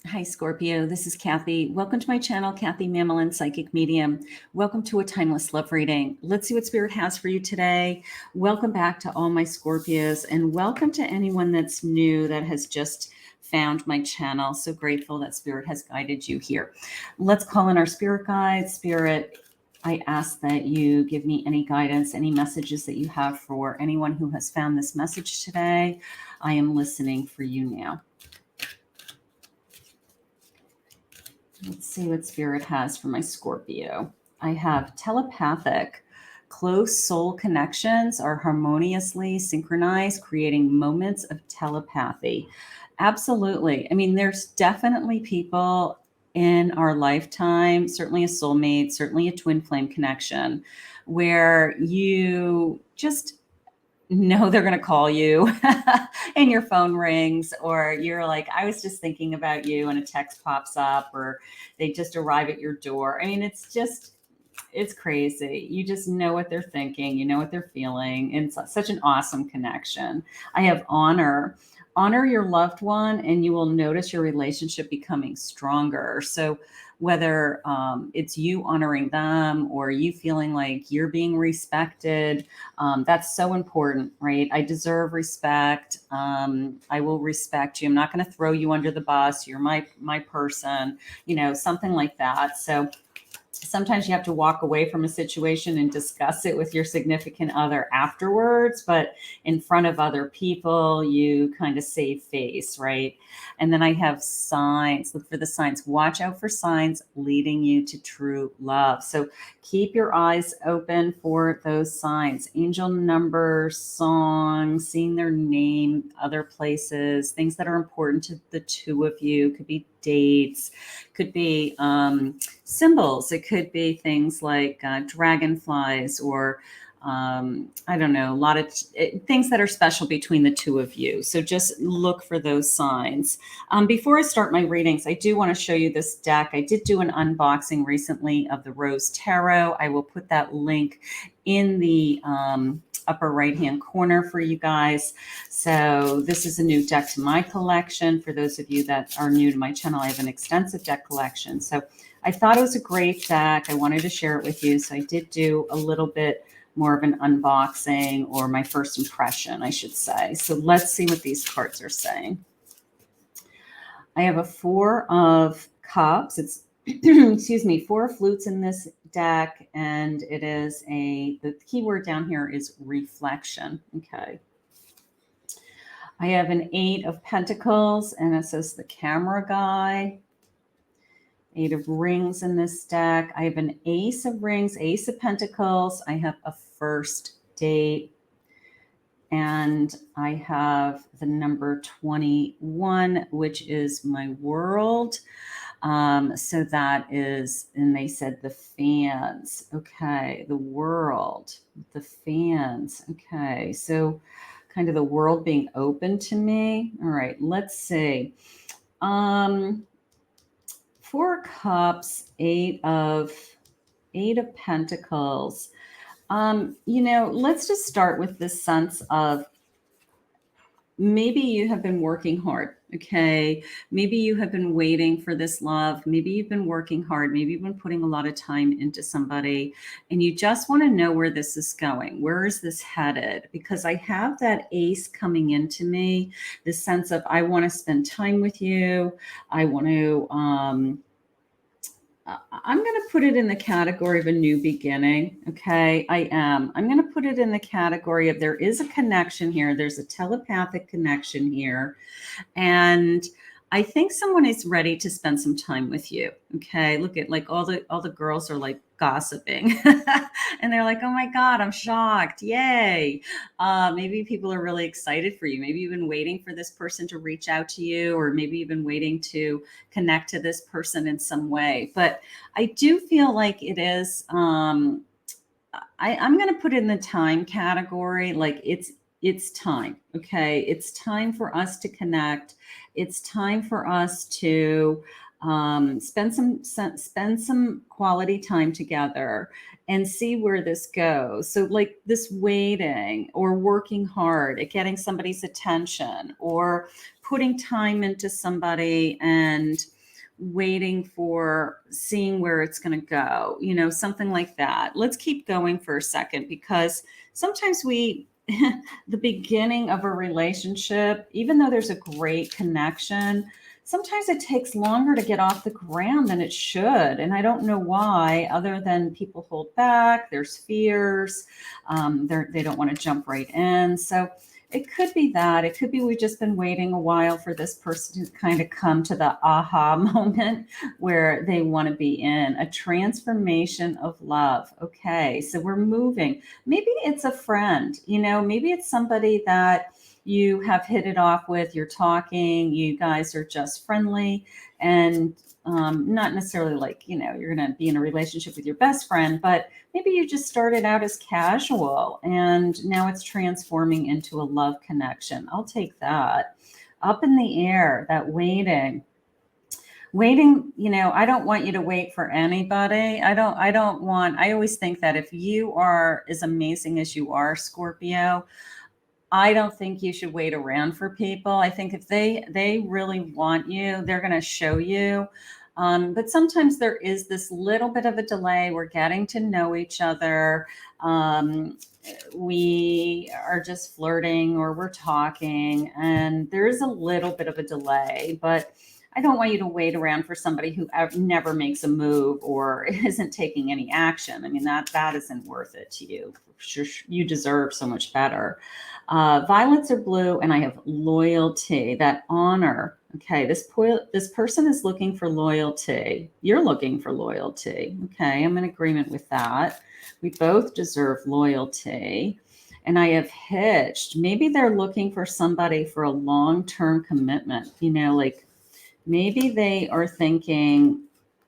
Hi, Scorpio. This is Kathy. Welcome to my channel, Kathy Mamolen, Psychic Medium. Welcome to a timeless love reading. Let's see what Spirit has for you today. Welcome back to all my Scorpios, and welcome to anyone that's new that has just found my channel. So grateful that Spirit has guided you here. Let's call in our Spirit guides. Spirit, I ask that you give me any guidance, any messages that you have for anyone who has found this message today. I am listening for you now. Let's see what Spirit has for my Scorpio. I have telepathic. Close soul connections are harmoniously synchronized, creating moments of telepathy. Absolutely. I mean, there's definitely people in our lifetime, certainly a soulmate, certainly a twin flame connection, where you just know they're going to call you and your phone rings, or you're like, I was just thinking about you, and a text pops up, or they just arrive at your door. I mean, it's crazy. You just know what they're thinking, you know what they're feeling. And it's such an awesome connection. I have honor. Honor your loved one, and you will notice your relationship becoming stronger. So whether it's you honoring them or you feeling like you're being respected, that's so important, right? I deserve respect. I will respect you. I'm not going to throw you under the bus. You're my person, something like that. So sometimes you have to walk away from a situation and discuss it with your significant other afterwards, but in front of other people, you kind of save face, right? And then I have signs. Look for the signs. Watch out for signs leading you to true love. So keep your eyes open for those signs. Angel numbers, songs, seeing their name, other places, things that are important to the two of you. Could be dates, could be symbols. It could be things like dragonflies, or I don't know, a lot of things that are special between the two of you. So just look for those signs. Before I start my readings, I do want to show you this deck. I did do an unboxing recently of the Rose Tarot. I will put that link in the upper right hand corner for you guys. So this is a new deck to my collection. For those of you that are new to my channel, I have an extensive deck collection. So I thought it was a great deck. I wanted to share it with you. So I did do a little bit more of an unboxing, or my first impression, I should say. So let's see what these cards are saying. I have a 4 of Cups. It's excuse me, 4 flutes in this deck, and it is the keyword down here is reflection. Okay. I have an 8 of Pentacles, and it says the camera guy. 8 of Rings in this deck. I have an Ace of Rings, Ace of Pentacles. I have a first date, and I have the number 21, which is my world. So that is, and they said the fans. Okay, the world, the fans. Okay, so kind of the world being open to me. All right, let's see. 4 Cups, 8 of Pentacles. Let's just start with this sense of maybe you have been working hard. Okay. Maybe you have been waiting for this love. Maybe you've been working hard. Maybe you've been putting a lot of time into somebody, and you just want to know where this is going. Where is this headed? Because I have that ace coming into me, this sense of, I want to spend time with you. I want to, I'm going to put it in the category of a new beginning. Okay, I am. I'm going to put it in the category of, there is a connection here. There's a telepathic connection here. And I think someone is ready to spend some time with you. Okay, look at, like, all the girls are like gossiping and they're like, oh my God, I'm shocked. Yay. Maybe people are really excited for you. Maybe you've been waiting for this person to reach out to you, or maybe you've been waiting to connect to this person in some way. But I do feel like it is, I'm going to put it in the time category. Like it's time. Okay. It's time for us to connect. It's time for us to spend some quality time together and see where this goes. So like this waiting or working hard at getting somebody's attention, or putting time into somebody and waiting for seeing where it's going to go, something like that. Let's keep going for a second, because sometimes the beginning of a relationship, even though there's a great connection, sometimes it takes longer to get off the ground than it should. And I don't know why, other than people hold back, there's fears, they don't want to jump right in. So it could be that. It could be we've just been waiting a while for this person to kind of come to the aha moment where they want to be in a transformation of love. Okay, so we're moving. Maybe it's a friend, maybe it's somebody that you have hit it off with, you're talking, you guys are just friendly, and not necessarily like, you're going to be in a relationship with your best friend, but maybe you just started out as casual and now it's transforming into a love connection. I'll take that. Up in the air, that waiting, I don't want you to wait for anybody. I always think that if you are as amazing as you are, Scorpio, I don't think you should wait around for people. I think if they really want you, they're going to show you. But sometimes there is this little bit of a delay. We're getting to know each other. We are just flirting or we're talking, and there is a little bit of a delay, but I don't want you to wait around for somebody who never makes a move or isn't taking any action. I mean, that isn't worth it to you. Sure, you deserve so much better. Violets are blue, and I have loyalty, that honor. Okay, this person is looking for loyalty. You're looking for loyalty. Okay, I'm in agreement with that. We both deserve loyalty. And I have hitched. Maybe they're looking for somebody for a long-term commitment. Like maybe they are thinking,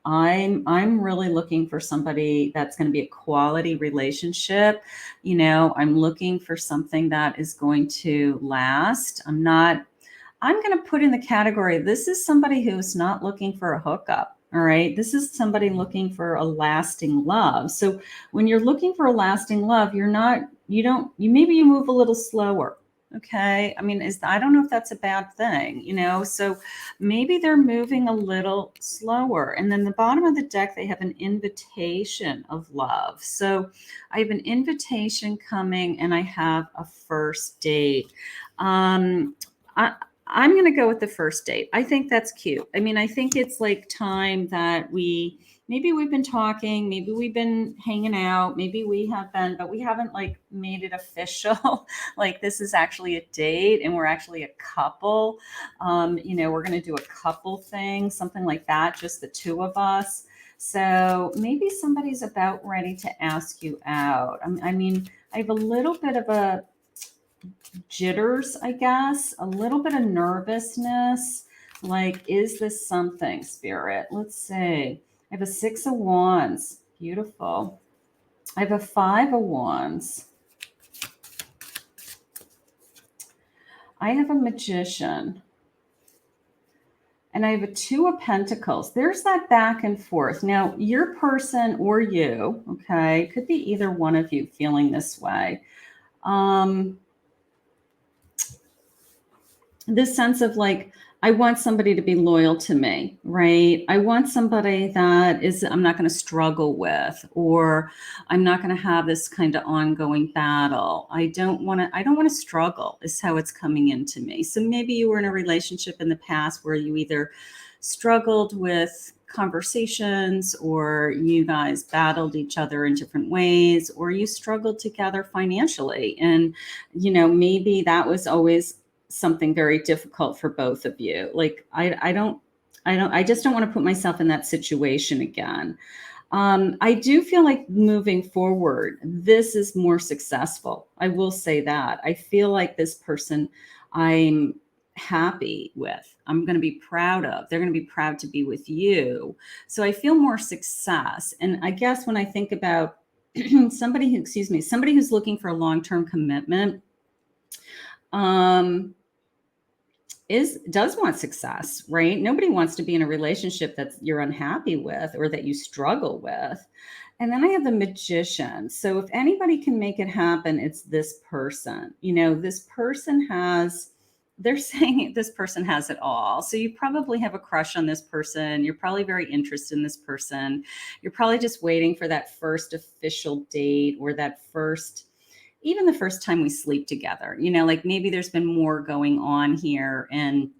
I'm really looking for somebody that's going to be a quality relationship. I'm looking for something that is going to last. I'm going to put in the category, this is somebody who's not looking for a hookup. All right. This is somebody looking for a lasting love. So when you're looking for a lasting love, maybe you move a little slower. Okay. I mean, I don't know if that's a bad thing, so maybe they're moving a little slower. And then the bottom of the deck, they have an invitation of love. So I have an invitation coming and I have a first date. I'm going to go with the first date. I think that's cute. I mean, I think it's like time that maybe we've been talking, maybe we've been hanging out, maybe we have been, but we haven't like made it official. Like this is actually a date and we're actually a couple. We're going to do a couple thing, something like that, just the two of us. So maybe somebody's about ready to ask you out. I mean, I have a little bit of a jitters, I guess, a little bit of nervousness. Like, is this something, Spirit? Let's see. I have a 6 of Wands. Beautiful. I have a 5 of Wands. I have a Magician. And I have a 2 of Pentacles. There's that back and forth. Now, your person or you, okay, could be either one of you feeling this way. This sense of like, I want somebody to be loyal to me, right? I want somebody that I'm not going to struggle with, or I'm not going to have this kind of ongoing battle. I don't want to struggle is how it's coming into me. So maybe you were in a relationship in the past where you either struggled with conversations, or you guys battled each other in different ways, or you struggled together financially. And, maybe that was always something very difficult for both of you. Like, I just don't want to put myself in that situation again. I do feel like moving forward, this is more successful. I will say that. I feel like this person I'm happy with, I'm going to be proud of. They're going to be proud to be with you. So I feel more success. And I guess when I think about somebody who's looking for a long-term commitment, does want success, right? Nobody wants to be in a relationship that you're unhappy with or that you struggle with. And then I have the Magician. So if anybody can make it happen, it's this person. This person has they're saying this person has it all. So you probably have a crush on this person. You're probably very interested in this person. You're probably just waiting for that first official date, or that first, even the first time we sleep together. Like maybe there's been more going on here, and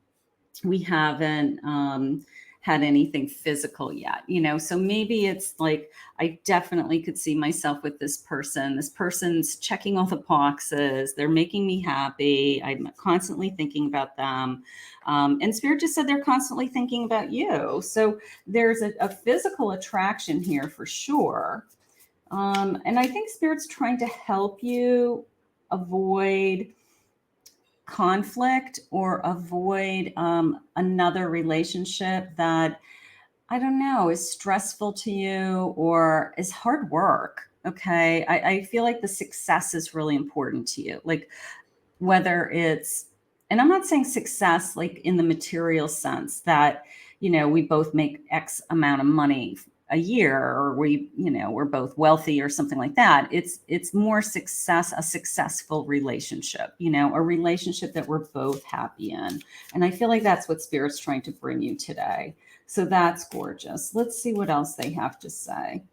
we haven't had anything physical yet, so maybe it's like, I definitely could see myself with this person. This person's checking all the boxes. They're making me happy. I'm constantly thinking about them. And Spirit just said they're constantly thinking about you. So there's a physical attraction here for sure. And I think Spirit's trying to help you avoid conflict, or avoid another relationship that, I don't know, is stressful to you or is hard work. Okay. I feel like the success is really important to you. Like whether it's, and I'm not saying success like in the material sense that, we both make X amount of money a year, or we're both wealthy or something like that. It's more success, a successful relationship, a relationship that we're both happy in. And I feel like that's what Spirit's trying to bring you today. So that's gorgeous. Let's see what else they have to say.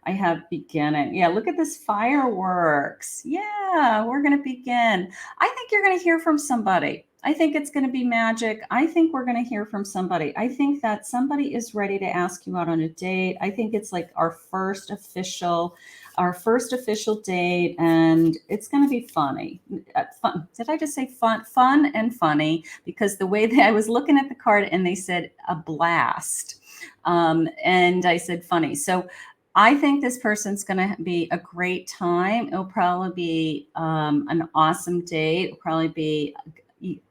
I have beginning. Yeah, look at this fireworks. Yeah, we're going to begin. I think you're going to hear from somebody. I think it's going to be magic. I think we're going to hear from somebody. I think that somebody is ready to ask you out on a date. I think it's like our first official date, and it's going to be funny. Fun. Did I just say fun? Fun and funny, because the way that I was looking at the card and they said a blast. And I said funny. So I think this person's going to be a great time. It'll probably be an awesome date. It'll probably be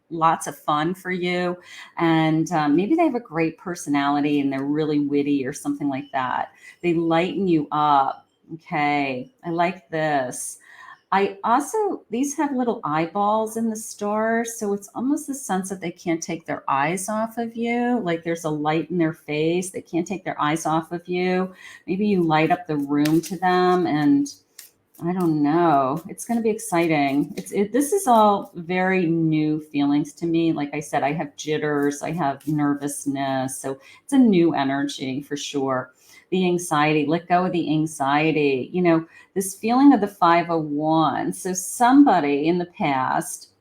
lots of fun for you. And maybe they have a great personality and they're really witty or something like that. They lighten you up. Okay. I like this. These have little eyeballs in the stars. So it's almost the sense that they can't take their eyes off of you. Like there's a light in their face. They can't take their eyes off of you. Maybe you light up the room to them, and I don't know. It's going to be exciting. This is all very new feelings to me. Like I said, I have jitters, I have nervousness. So it's a new energy for sure. The anxiety, let go of the anxiety, this feeling of the 501. So somebody in the past,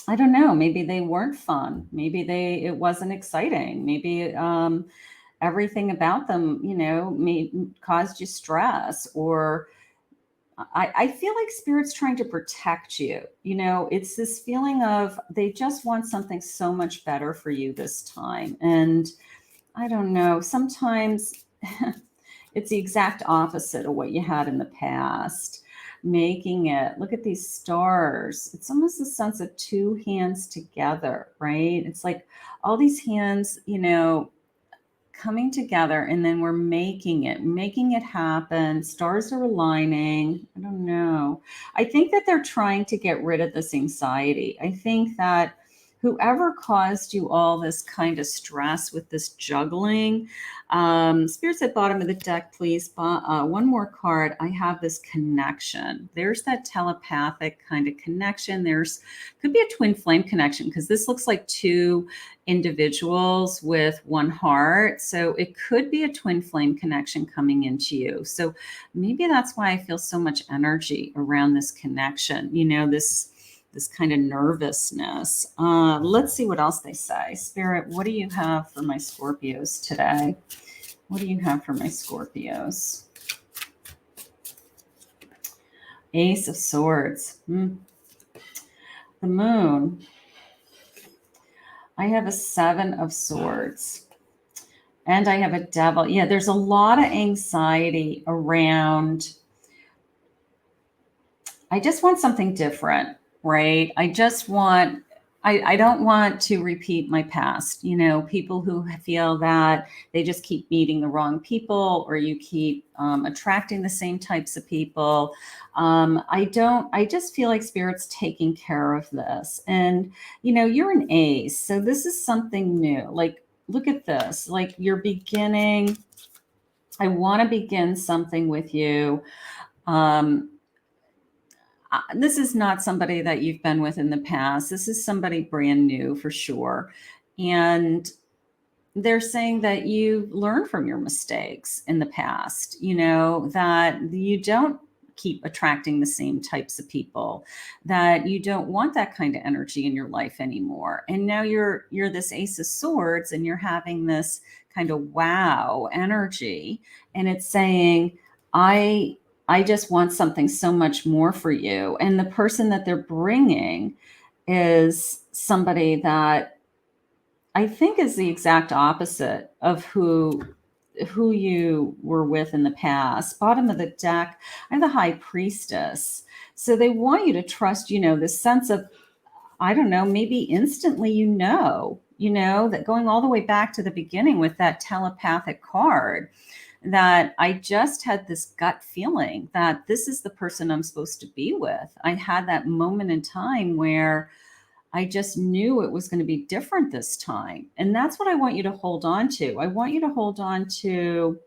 I don't know, maybe they weren't fun. Maybe it wasn't exciting. Maybe everything about them, caused you stress, or I feel like Spirit's trying to protect you. It's this feeling of they just want something so much better for you this time. And I don't know, sometimes it's the exact opposite of what you had in the past. Making it, look at these stars. It's almost a sense of two hands together, right? It's like all these hands, coming together, and then we're making it happen. Stars are aligning. I don't know. I think that they're trying to get rid of this anxiety. I think that whoever caused you all this kind of stress with this juggling, Spirits at bottom of the deck, please. One more card. I have this connection. There's that telepathic kind of connection. Could be a twin flame connection, because this looks like two individuals with one heart. So it could be a twin flame connection coming into you. So maybe that's why I feel so much energy around this connection, this kind of nervousness. Let's see what else they say. Spirit, what do you have for my Scorpios today? What do you have for my Scorpios? Ace of Swords. The Moon. I have a 7 of Swords. And I have a Devil. Yeah, there's a lot of anxiety around. I just want something different, right? I don't want to repeat my past. People who feel that they just keep meeting the wrong people, or you keep attracting the same types of people. I just feel like Spirit's taking care of this. And, you're an ace. So this is something new. Like, look at this. Like, you're beginning. I want to begin something with you. this is not somebody that you've been with in the past. This is somebody brand new for sure. And they're saying that you learn from your mistakes in the past, that you don't keep attracting the same types of people, that you don't want that kind of energy in your life anymore. And now you're this Ace of Swords and you're having this kind of wow energy. And it's saying, I just want something so much more for you. And the person that they're bringing is somebody that I think is the exact opposite of who you were with in the past. Bottom of the deck, I have the High Priestess. So they want you to trust, this sense of, I don't know, maybe instantly, that going all the way back to the beginning with that telepathic card, that I just had this gut feeling that this is the person I'm supposed to be with. I had that moment in time where I just knew it was going to be different this time. And that's what I want you to hold on to. I want you to hold on to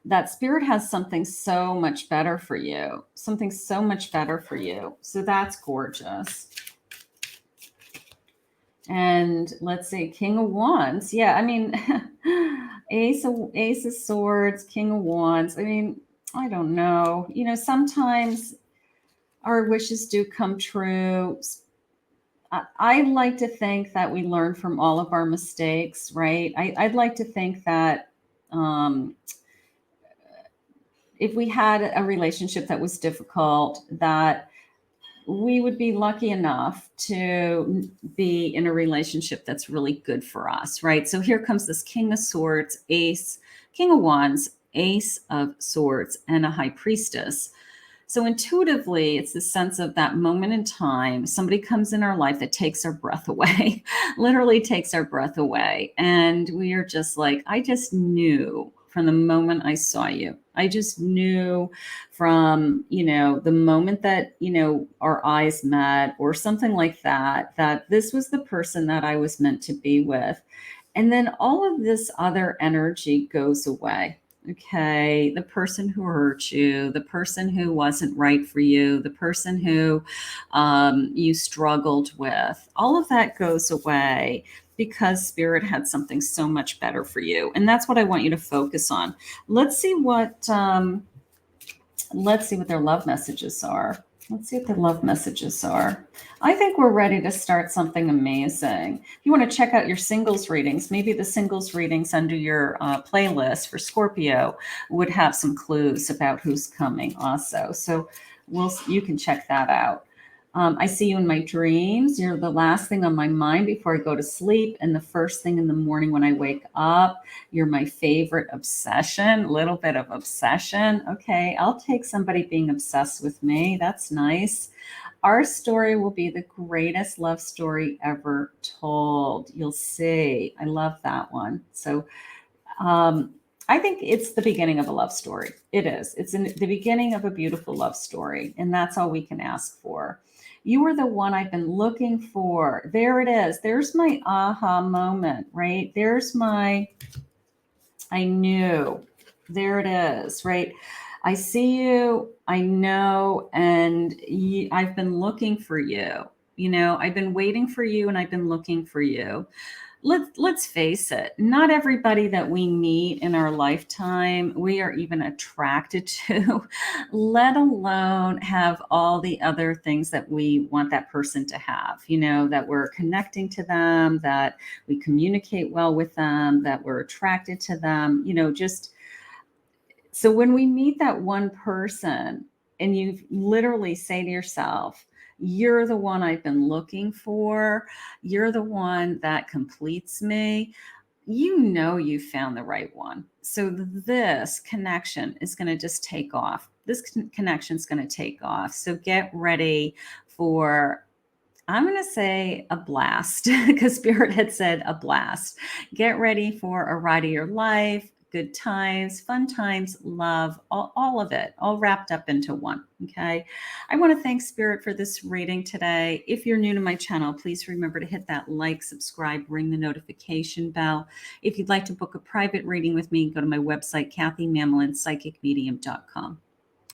that spirit has something so much better for you, something so much better for you. So that's gorgeous. And let's see, King of Wands. Yeah, I mean, Ace of Swords, King of Wands. I mean, I don't know. Sometimes our wishes do come true. I like to think that we learn from all of our mistakes, right? I'd like to think that if we had a relationship that was difficult, that we would be lucky enough to be in a relationship that's really good for us, right? So here comes this King of Swords, King of Wands, Ace of Swords, and a High Priestess. So intuitively, it's the sense of that moment in time, somebody comes in our life that takes our breath away, literally takes our breath away. And we are just like, I just knew from the moment I saw you. I just knew from, the moment that, our eyes met or something like that, that this was the person that I was meant to be with. And then all of this other energy goes away. Okay, the person who hurt you, the person who wasn't right for you, the person who you struggled with, all of that goes away because Spirit had something so much better for you. And that's what I want you to focus on. Let's see what their love messages are. Let's see what their love messages are. I think we're ready to start something amazing. If you want to check out your singles readings, maybe the singles readings under your playlist for Scorpio would have some clues about who's coming also. So you can check that out. I see you in my dreams. You're the last thing on my mind before I go to sleep and the first thing in the morning when I wake up. You're my favorite obsession, a little bit of obsession. Okay, I'll take somebody being obsessed with me. That's nice. Our story will be the greatest love story ever told. You'll see. I love that one. So I think it's the beginning of a love story. It is. It's the beginning of a beautiful love story. And that's all we can ask for. You are the one I've been looking for. There it is. There's my aha moment, right? I knew. There it is, right? I see you, I know, and I've been looking for you. I've been waiting for you and I've been looking for you. Let's face it, not everybody that we meet in our lifetime we are even attracted to, let alone have all the other things that we want that person to have, that we're connecting to them, that we communicate well with them, that we're attracted to them, just so when we meet that one person and you literally say to yourself, you're the one I've been looking for, you're the one that completes me, you found the right one. So this connection is going to just take off. This connection is going to take off. So get ready for, I'm going to say a blast, because Spirit had said a blast. Get ready for a ride of your life, good times, fun times, love, all of it, all wrapped up into one. Okay. I want to thank Spirit for this reading today. If you're new to my channel, please remember to hit that like, subscribe, ring the notification bell. If you'd like to book a private reading with me, go to my website, KathyMamolen, psychicmedium.com.